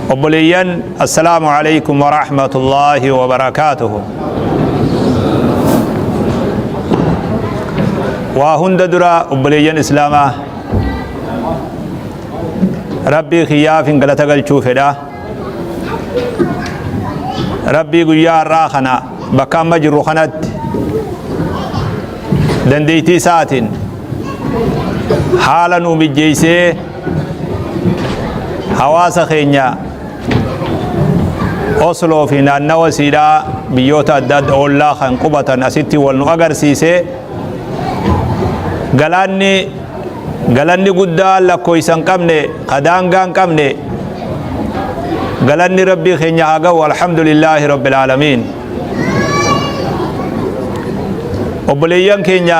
أبليين السلام عليكم ورحمة الله وبركاته. وهند درا أبليين إسلاما ربي خياف انقلت قلتشوف دا ربي قيا راخنا بكام مجر خنت دنديتي ساتين حالا نومجيسي حواس خينيا أصلو في نانو سيدا بيوتا داد أولا خنقبة أسيتي والنغر سيسي galanni guddaa lakkoysan qabne qadaangaan qabne galanni rabbii keenya haa ga'u alhamdulillahi rabbil aalamiin. obboleeyyan keenya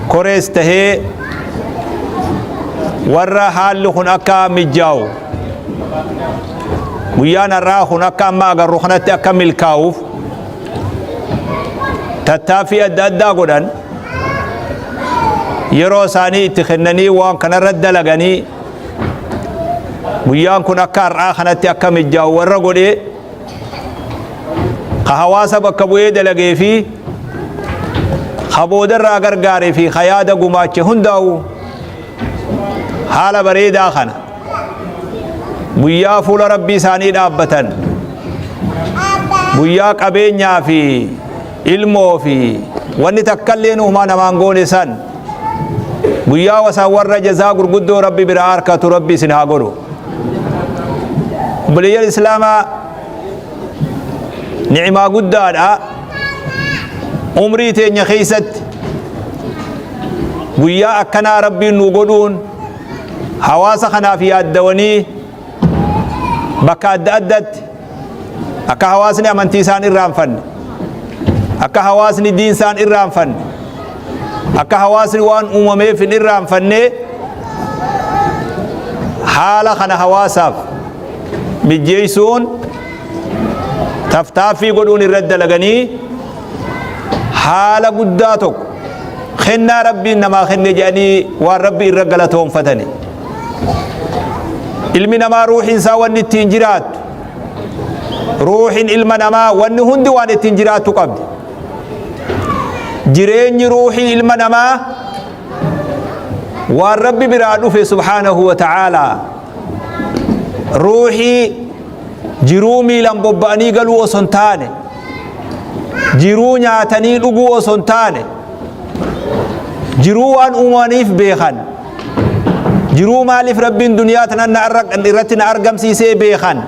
korees tahee warra haalli kun akka mijjaa'u guyyaan har'aa kun akka amma agarru kanatti akka milkaa'uuf tattaaffii adda addaa godhan yeroo isaanii itti kennanii waan kanarra dalaganii guyyaan kun akka har'aa kanatti akka mijjaa'u warra godhee ka hawaasa bakka bu'ee dalagee fi ka boodarraa gargaaree fi ka yaada gumaache hundaa'u haala bareedaa kana guyyaa fuula rabbii isaanii dhaabbatan guyyaa qabeenyaa fi ilmoo fi wanni takkallee uumaa namaan goone san guyyaa wasaan warra jazaa gurguddoo rabbi biraa harkatu rabbi isin haa godhu. obboleeyyan islaamaa ni'imaa guddaadha umrii teenya keessatti guyyaa akkanaa rabbiin nu godhuun hawaasa kanaaf yaaddawanii bakka adda addatti akka hawaasni amantii isaan irraanfanne akka hawaasni diin isaan irraanfanne akka hawaasni waan uumameef hin irraanfanne haala kana hawaasaaf mijjeessuun taftaaffii godhuun irratti dalaganii haala guddaa tokko kennaa rabbiin namaa kenne jedhanii waan rabbi irra galatoonfatani. ilmi namaa ruuxiin isaa wanni ittiin jiraattu ruuxiin ilma namaa wanni hundi waan ittiin jiraattu qabdi. jireenyi ruuxii ilma namaa waan rabbi biraa dhufe subhaanahu wa ta'aalaa ruuxii jiruu miilan bobba'anii galuu osoo hin taane jiruu nyaatanii dhuguu osoo hin taane jiruu waan uumaniif beekan jiruu maaliif rabbiin duniyaa tana irratti na argamsiisee beekan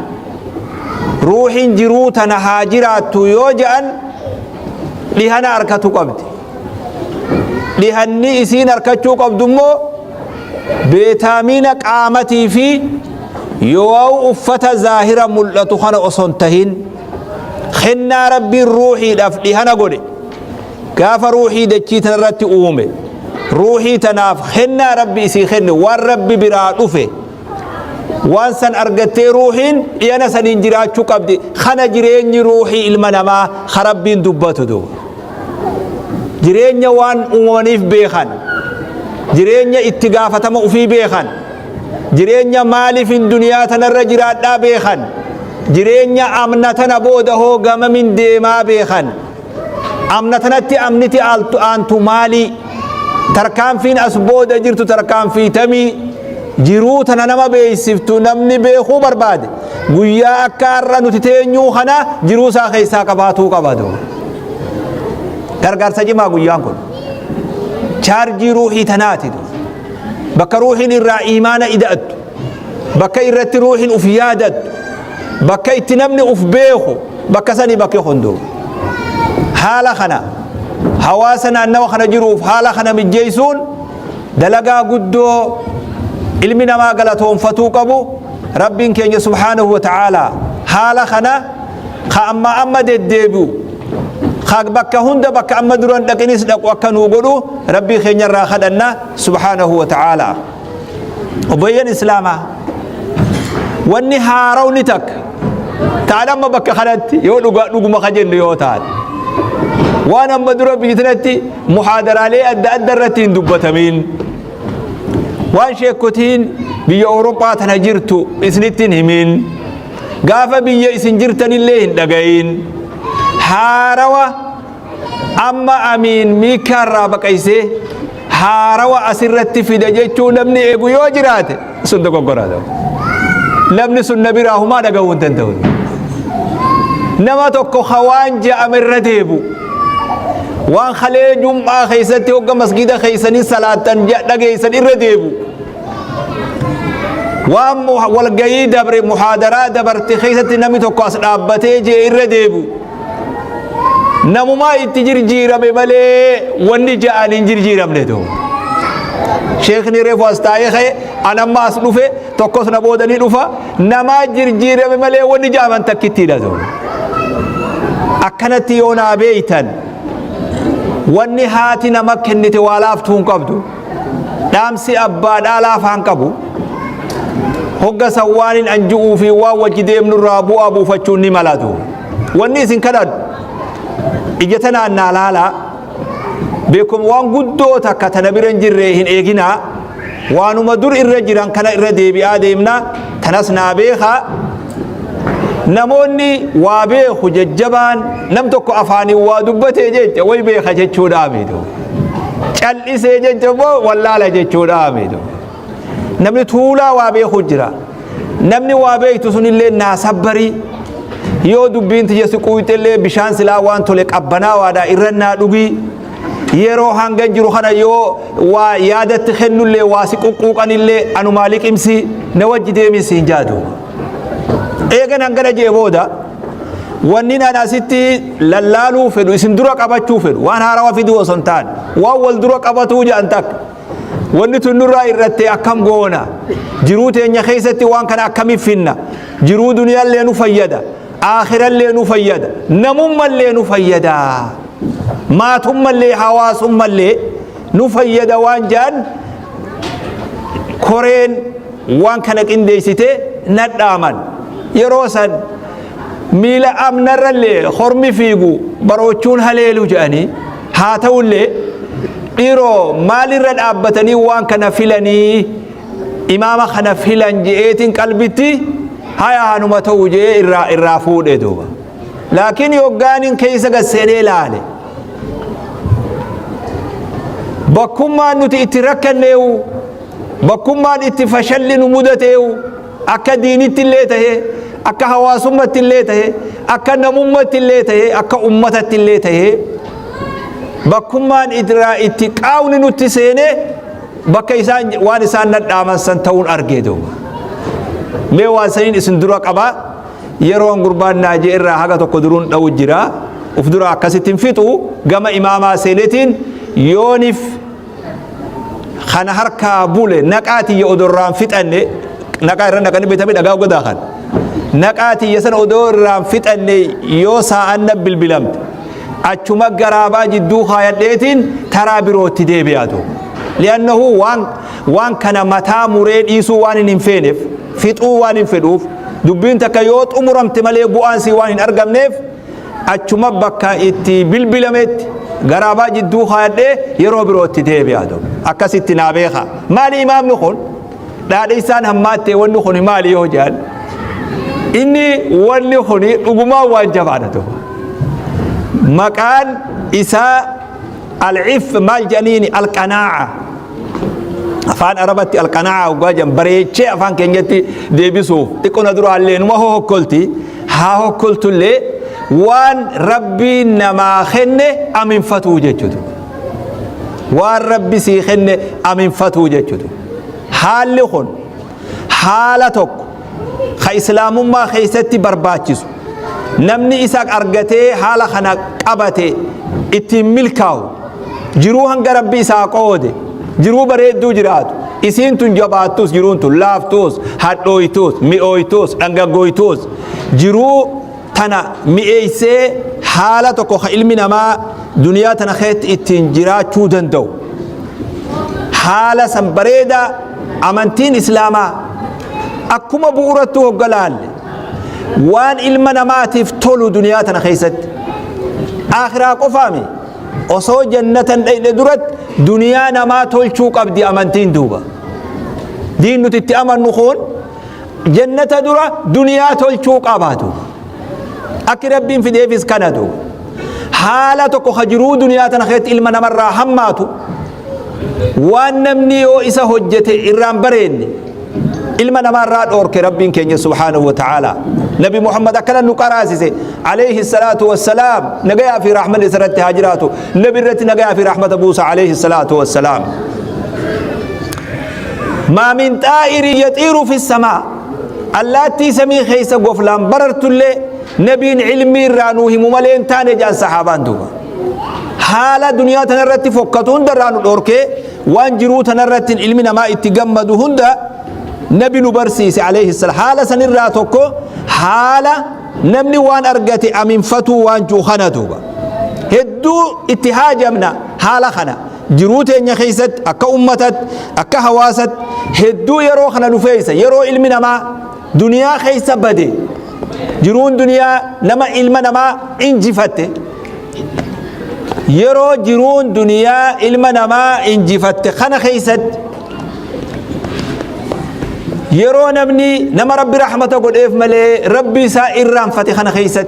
ruuxiin jiruu tana haa jiraattu yoo jedhan dhihana harkatu qabdi. dhihanni isiin harkachuu qabdu immoo beetaamiina qaamatii fi yoo uffata zaahira mul'atu kana osoo hin tahin kennaa rabbiin ruuxiidhaaf dhihana godhe gaafa ruuxii dachii tanarratti uume ruuxii tanaaf kennaa rabbi isii kenne waan rabbi biraa dhufe waan san argattee ruuxiin dhihana saniin jiraachuu qabdi. kana jireenyi ruuxii ilma namaa ka rabbiin dubbatu duuba jireenya waan uumaniif beekan jireenya itti gaafatama ufii beekan jireenya maaliifin duniyaa tanarra jiraadhaa beekan jireenya amna tana booda hoogamamin deemaa beekan amna tanatti amniti aantu maalii tarkaanfiin as booda jirtu tarkaanfii tamii jiruu tana nama beeksiftu namni beekuu barbaade guyyaa akka har'a nuti teenyuu kana jiruu isaa keessaa qabaatuu qabatu. gargaarsa cimaa guyyaan kun chaarjii ruuxii tanaati bakka ruuxiin irraa iimaana ida'attu bakka irratti ruuxiin uf yaadattu bakka itti namni uf beeku bakka sanii bakki hunduu haala kana hawaasa naannawa kana jiruuf haala kana mijjeessuun dalagaa guddoo ilmi namaa galatoonfatuu qabu. rabbiin keenya subhaanahu wa ta'aalaa haala kana ka amma deddeebi'u bakka hunda bakka amma duran dhaqinis dhaqu akka nuu godhu rabbii keenya irraa kadhanna subhaanahu wa ta'aalaa. obboleeyyan islaamaa wanni haarawni takka ta'an amma bakka kanatti yoo dhuguma ka jennu yoo ta'an waan amma dura biyya tanatti muhaadaraalee adda adda irratti hin dubbatamiin waan sheekotiin biyya Awurooppaa tana jirtu isinittiin himin gaafa biyya isin jirtanillee hin dhagayin haarawa amma amiin miikaarraa baqaysee haarawa asirratti fida jechuu namni eegu yoo jiraate sun dogoggoraa ta'u namni sun na biraa humaa dhaga'uu hin danda'u nama tokko hawaan ja'amirra deebu waan khalee jum'aa keessatti hogga masgida keessanii salaatan dhageessan irra deebu waan walgayii dabre muhaadaraa dabarte keessatti namni tokko as dhaabbatee jee irra deebu namumaa itti jirjiirame malee wanni ja'an hin jirjiiramne ta'u sheekni reefu as taa'ee ka'e anamma as dhufe tokkos na boodanii dhufa namaa jirjiirame malee wanni ja'aman takkittiidha ta'u akkanatti yoo naa beeytan wanni haati nama kennite waa laaftuu hin qabdu dhaamsi abbaadhaa laafaa hin qabu hogga sawwaanin anju'uu fi waan wajji deemnurraa bu'aa buufachuun ni malatu wanni isin kadhadhu ija tanaan naa laalaa beekum waan guddoo takka tana bira hin jirre hin eeginaa waanuma dur irra jiran kana irra deebi'aa deemna tanas naa beekaa namoonni waa beeku jajjabaan nam tokko afaanii waa dubbatee jecha way beeka jechuudha amiidhu cal'isee jecha moo wallaala jechuudha amiidhu namni tuulaa waa beeku jira namni waa beektu sunillee naa sabbarii yoo dubbiin tiyya si quyxillee bishaan silaa waan tole qabbanaa waadhaa irra naa dhugii yeroo hanga jiru kana yoo waa yaadatti kennullee waa si quqquuqanillee anumaa liqimsi na wajji deemisi hin jaadu eegan hangana jee booda wanni naan asitti lallaaluu fedhu isin dura qabachuu fedhu waan haarawa fiduu osoo hin taane waan wal dura qabatuu jedhan takka wanni tun nurraa irratti akkam goona jiruu teenya keessatti waan kana akkamiif finna jiruu duniyaallee nu fayyada aakhirallee nu fayyada namummallee nu fayyada maatummallee hawaasummallee nu fayyada waan jaan koreen waan kana qindeessite nadhaaman yeroo san miila amnarrallee hormi fiigu baroochuun haleelu jedhanii haa ta'ullee dhiiroo maalirra dhaabbatanii waan kana filanii imaama kana filan je'eetiin qalbitti haya hanuma ta'u jee irraa fuudhe duuba laakiin yoggaanin keessa gasseenee laale bakkummaan nuti itti rakkanneewu bakkummaan itti fashalli nu mudateewu akka diinitti illee tahee akka hawaasummatti illee tahee akka namummatti illee tahee akka ummatatti illee tahee bakkummaan irraa itti qaawni nutti seenee bakka isaan waan isaan nadhaaman san ta'uun argee duuba mee waan saniin isin dura qabaa yeroon gurbaan naajee irraa haga tokko duruun dha'u jira uf dura akkasittiin fixu gama imaamaa seenetiin yoonif kana harkaa bule naqaatiyya odorraan fixanne naqaa irra naqanii beekamee dhagaa godaa kan naqaatiyya sana odorraan fixanne yoo saa'anna bilbilamte achuma garaabaa jidduu kaayadheetiin taraa birootti deebi'atu li'annahu waan kana mataa muree dhiisuu waan hin feeneef fixuu waan hin fedhuuf dubbiin takka yoo xumuramte malee bu'aansii waan hin argamneef achuma bakka itti bilbilametti garaabaa jidduu kaayadhee yeroo birootti deebi'atu akkasitti naa beeka maali imaamni kun dhaadheessaan hammaattee wanni kun maali yoo jedhan inni wanni kun dhugumaa waan jabaadha ta'u maqaan isaa al'if maal jedhaniini alqanaa'a afaan arabatti alqanaa'a ugaa jedhan bareechee afaan keenyatti deebisuuf xiqqoona duraallee numa hokkolti haa hokkoltullee waan rabbii namaa kenne aminfatuu jechuudha waan rabbi sii kenne aminfatuu jechuudha haalli kun haala tokko ka islaamummaa keessatti barbaachisu namni isa argatee haala kana qabate ittiin milkaa'u jiruu hanga rabbi isaa qoode jiruu bareedduu jiraatu isiin tun jabaattus jiruun tun laaftus hadhooytus mi'ooytus dhangaggoytus jiruu tana mi'eeysee haala tokko ka ilmi namaa duniyaa tana keessatti ittiin jiraachuu danda'u haala san bareeda amantiin islaamaa akkuma bu'uurattu hoggalaalle waan ilma namaatiif tolu duniyaa tana keessatti akhiraa qofaami osoo jannatan dhayne duratti duniyaa namaa tolchuu qabdi amantiin duuba دين نتتأمن نخون جنة درا دنيا تلشوق أبادو أكرب في ديفيس كندو حالتك خجرو دنيا تنخيت إلما نمرا هماتو وانمني او إسا هجت إرام برين إلما نمرا أورك ربين كين سبحانه وتعالى نبي محمد أكلا نقراسي عليه الصلاة والسلام نقيا في رحمة لسرت هاجراته نبي رت نقيا في رحمة موسى عليه الصلاة والسلام ما من طائر يطير في السماء اللاتي سمي خيس غفلان بررت له نبي علمي رانوه مملين تاني جان صحابان دوبا حال دنيا تنرت فكتون درانو دوركي وان جرو تنرت علمنا ما اتجمدو هندا نبي نبرسيس عليه السلام حال سنراتوكو حال نمني وان ارغتي امين فتو وان جو خنا دوبا هدو اتهاجمنا حال خنا جروت ان خيست اكا امتت اكا حواست هدو يرو خنا نفيس يرو علمنا ما دنيا خيس بدي جرون دنيا نما علمنا ما انجفته يرو جرون دنيا علمنا ما انجفته خنا خيست يرو نمني نما ربي رحمته قد إف ملي ربي سائر رام فتخنا خيست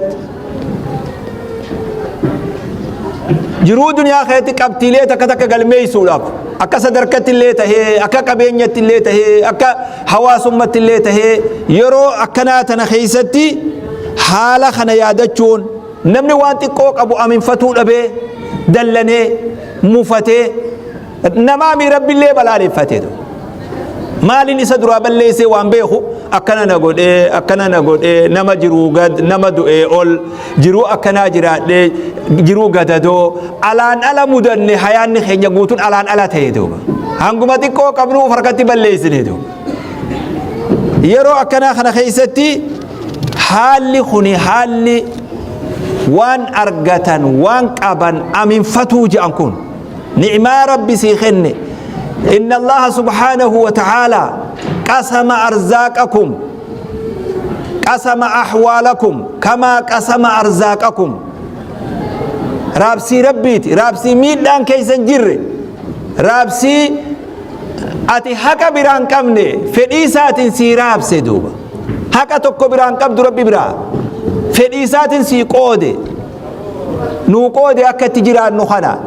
جرو دنيا خيتي قبتيلي تكتك قلمي سولاب أكا صدركت اللي تهي أكا قبينيت اللي تهي أكا حواس أمت اللي تهي يرو أكناتنا خيستي حالا خنا يادتشون نمني وانتي قوق أبو أمين فتول أبي دلني مفتي نمامي ربي اللي بلالي فتي دو مالي نسا دروا بليسي وان بيخو أكنا نقول نما جرو قد نما دو أول جرو أكنا جرو قد دو الان ألا مدن حيان خين يقوتون الان ألا تيدو هنگما تيكو قبنو فرقتي بليسي ندو يرو أكنا خنا خيستي حالي خوني حالي وان أرغتن وان قبن أمين فتوج أنكون نعما ربي سيخني إن الله سبحانه وتعالى قسم أرزاقكم قسم أحوالكم كما قسم أرزاقكم رابسي ربيتي رابسي ميدان كيسن جر رابسي أتي حكا بران كمني فديسات سي رابسي دوبا حكا تكو بران كم ربي برا فديسات سي قودي نو قودي أكا تجران نخنا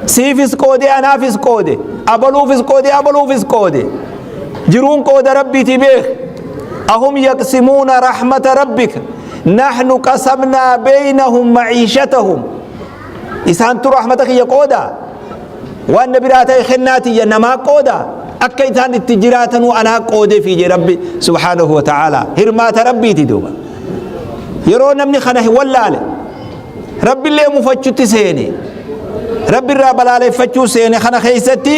سيفس قودي أنافس قودي أبلوفس قودي أبلوفس قودي جرون قود ربي تبيخ أهم يقسمون رحمة ربك نحن قسمنا بينهم معيشتهم إسانتو رحمتك يا قودا وأن براتي خناتي ينما قودا أكيتان التجرات وأنا قودي في ربي سبحانه وتعالى هرمات ربي تدوبا يرون من خنه ولا ربي اللي مفتشت سيني ربي الرب على فتشو سيني خنا خيستي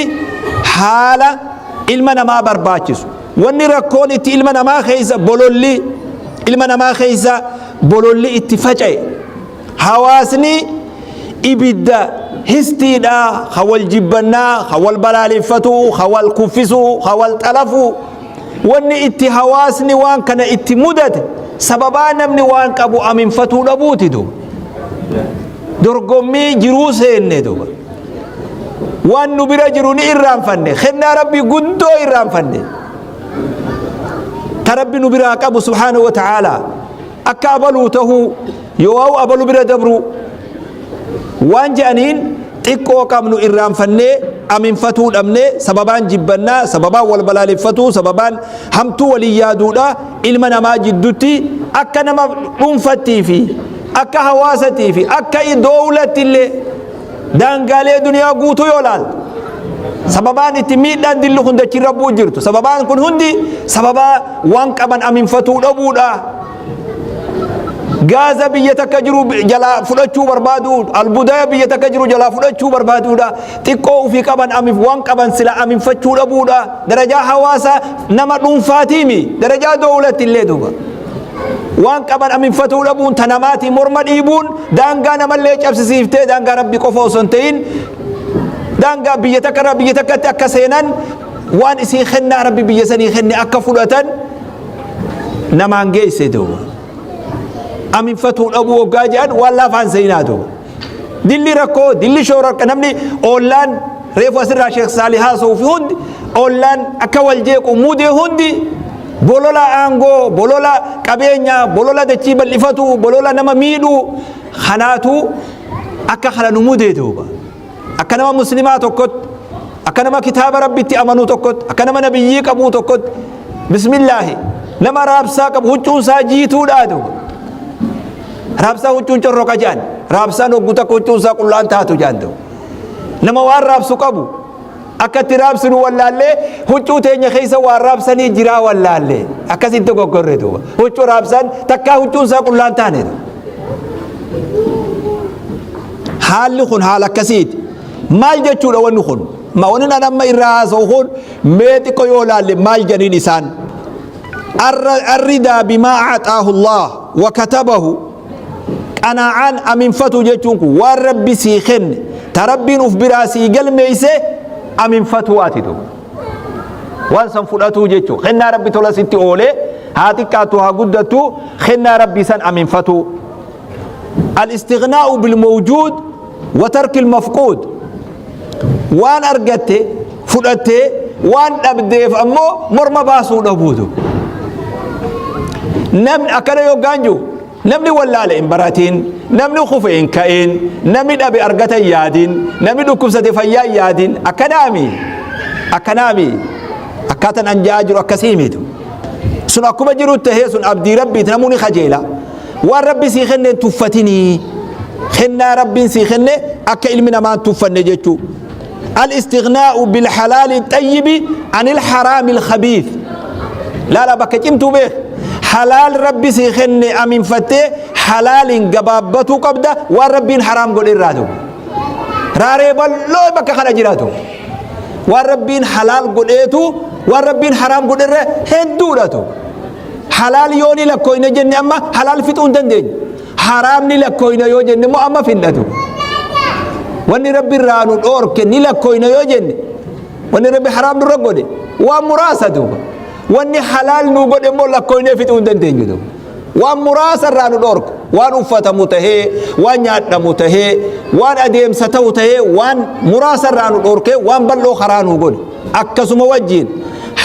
حالة إلمنا ما برباچس وني ركون إتي إلمنا ما خيسا بولولي إلمنا ما خيسا بولولي اتفاجئ حواسني إبدا هستيدا خوال جبنا خوال بلالفتو خوال كفسو خوال تلفو وني اتي حواسني وان كان اتي مدد سببا نمني وان كابو أمين فتو لبوتي دو درقمي جروسين دو وان نبرا جروني إرام فني خدنا ربي قدو إرام فني تربي نبرا كابو سبحانه وتعالى أكابلو تهو يواو أبلو برا دبرو وان جانين تيكو كامنو إرام فني أمين فتو الأمني سببان جبنا سببان والبلال فتو سببان همتو وليادو لا إلمنا ما جدوتي أكا نما منفتي في أكا حواستي في أكا دولة اللي دانغالي دنيا قوتو يولال سببان اتميد دان دلو خند چربو جرتو سببان كن هندي سببا وان قبن امين فتو دبودا غازا بيتك جرو جلا فدچو بربادو البدايه بيتك جرو جلا فدچو بربادو دا تيكو في قبن امين وان قبن سلا امين فتو دبودا درجه حواسا نما دون فاتيمي درجه دولة اللي دوبا وان قبن امين فتو دبون تنماتي مرمد ايبون دانغا نملي چبسيفته دانغا ربي قفو سنتين دانغا بيتك ربي بيتك تكسينن وان اسي خنا ربي بيسني خني اكفلتن نمانجي سيدو امين فتو ابو وقاجان ولا فان سيناتو دلي ركو دلي شورك نمني اولان ريف وسر شيخ صالح صوفي هند أولان أكوال جيك أمودي هندي بولولا أنغو بولولا كابينيا بولولا دتشيب اللفتو بولولا نما ميدو خناتو أكا خلا نمودي دوبا أكا نما مسلمات وكت أكا نما كتاب ربي تأمنو تكت أكا نما نبييك أبو تكت بسم الله نما رابسا كب هجون ساجيتو دادو رابسا هجون چرروكا جان رابسا نوغوتا هجون سا قلان تاتو جان دو نما وار رابسو كبو أكتي رابسنو والله هجو تيني خيسا وار رابسني جرا والله أكسي انتو قرر دو هجو رابسن تكا هجون سا قلان تاني دو حال خون حال أكسيت مال جتشو لون خون ما وننا نما إراس وخون ميتي كيولا لمال جنين إسان الرضا بما أعطاه الله وكتبه قناعان أمين فتو جتشونك والرب سيخن تربين أفبراسي قل ميسي أمين فتواتي دو وانسان فلاتو جتشو خنا ربي تولا ستي أولي هاتي كاتوها قدتو خنا ربي سن أمين فتو الاستغناء بالموجود وترك المفقود وان أرقتي فلاتي وان أبديف أمو مرمى باسو نبودو نمن أكنا يوغانجو نمني ولا لإمبراتين نمني خفين كائن نمني أبي أرقتا يادين نمني كبسة فيا يادين أكنامي أكاتن أنجاجر أكسيمي سن أكما جرو التهي سن أبدي ربي تنموني خجيلا والربي سيخن تفتني خنا ربي سيخن أكا إلمنا ما تفن جيتو الاستغناء بالحلال الطيب عن الحرام الخبيث لا بكتمتو به حلال ربي سيخن أمين فتي حلال قبابتو قبدا والربين حرام قول إرادو راري بلو بك خرجراتو والربين حلال قول إيتو والربين حرام قول إرادو هندوراتو حلال يوني لكوين جنة أما حلال فتون دندين حرام لكوين يو جنة مو أما فندتو واني ربي رانو الأورك نلكوين يو جنة واني ربي حرام نرقودي ومراسة واني حلال نوغد امو لكوين فتون دندين جدو ومراسة رانو الأورك وان أفتا متهي وان ياتنا متهي وان أديم ستو تهي وان مراسة رانو الأورك وان بلو خرانو قد أكسو موجين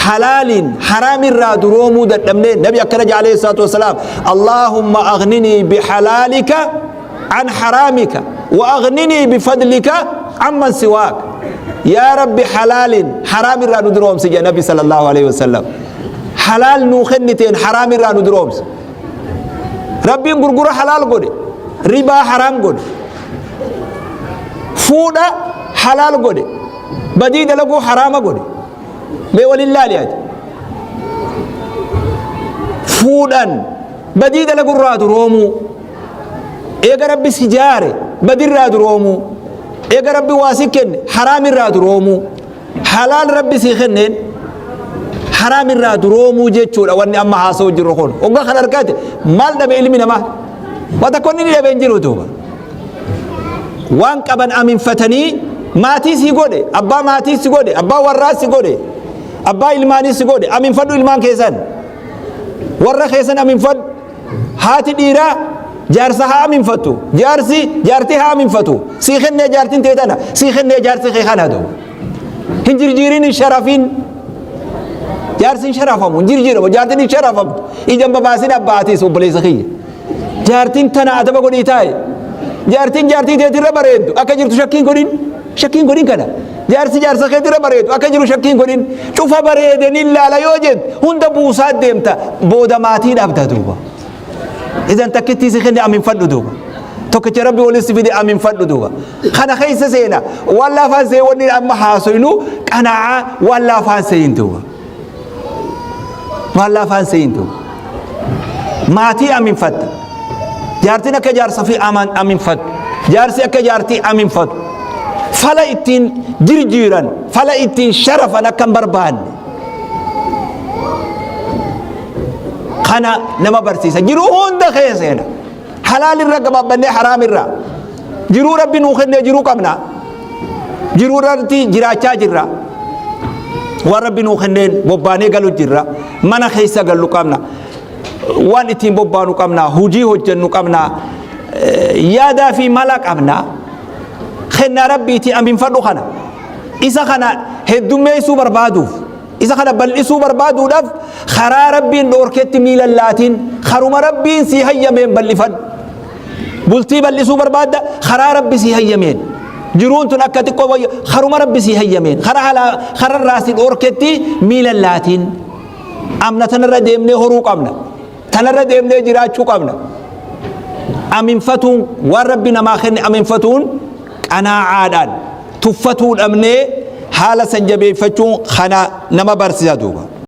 حلال حرام الرادرومو دمنين نبي أكرج عليه الصلاة والسلام اللهم أغنني بحلالك عن حرامك وأغنني بفضلك عمن سواك يا رب حلال حرام الرادروم سجى نبي صلى الله عليه وسلم حلال نوخنتين حرام الرادروم ربي غرغر حلال قد ربا حرام قد فودا حلال قد بديد لغو حرام قد بولله ليات فودان بديد لغراد رومو ايغا ربي سجاره بدير راد رومو ايغا ربي واسكن حرام راد رومو حلال ربي سيخنن حرام راد رومو جيتشو واني اما حاسو جرخون وغا خنركات مال دبي علمنا ما وتكونني دبنجلو توبا وان قبن امين فتني ماتي سي غودي ابا ماتي سي غودي ابا وراس سي غودي أبا إلماني سجود أمين فدو إلمان كيسان ورّا كيسان أمين فد هات ديرا جارسها أمين فتو جارتها أمين فتو سيخن جارتين تيتنا سيخن جارتي خيخان هدو هنجر جيرين الشرفين جارسين شرفهم هنجر جيرو جارتين شرفهم إجام بباسين أباتي سوبلي سخي جارتين تنا أتبا قد إيتاي جارتين تيتنا بريدو أكا جرتو شكين قدين كنا جارسي خيتنا بريدو أكا جرو شكين قدين شوفا بريدن إلا لا يوجد هند بوسات ديمتا بودا ماتين أبدا دوبا إذا تكتي سيخني أمين فدو دوبا توكتي ربي ولسفيدي أمين فدو دوبا خانا خيس سينا ولا فانسي وني أما حاسينو قناعة ولا فانسين دوبا ولا فانسين دوبا ماتي أمين فد جارتنا كجارس في أمان أمين فد جارسي كجارتي أمين فد فلا إتين جرجيران فلا إتين شرفا كم بربان خنا نما برسيسا جرو هند خيسينا حلال الرقبة بني حرام الرا جرو ربي نوخن جرو كمنا جرو رتي جراچا جرا وربي نوخن بوباني قالوا جرا منا خيسا قالوا كمنا وان إتين بوبانو كمنا هوجي هوجنو كمنا يادا في ملك أمنا خنا ربي تي أمين فدو خنا إذا خنا هدومي سو بربادو إذا خنا بل إسو بربادو لف خرا ربين دوركت ميل اللاتين خروم ربين سي هيمين بل فد بلتي بل إسو برباد خرا ربي سي هيمين جرون تنكت قوي خروم ربي سي هيمين خرا راس دوركت ميل اللاتين أمنا تنرى ديمني هروق أمنا تنرى ديمني جراچو أمنا أمين فتون وربنا ما خن أمين فتون أنا عادان تفتون أمني حال سنجبي فتون خنا نما برسيا دوبا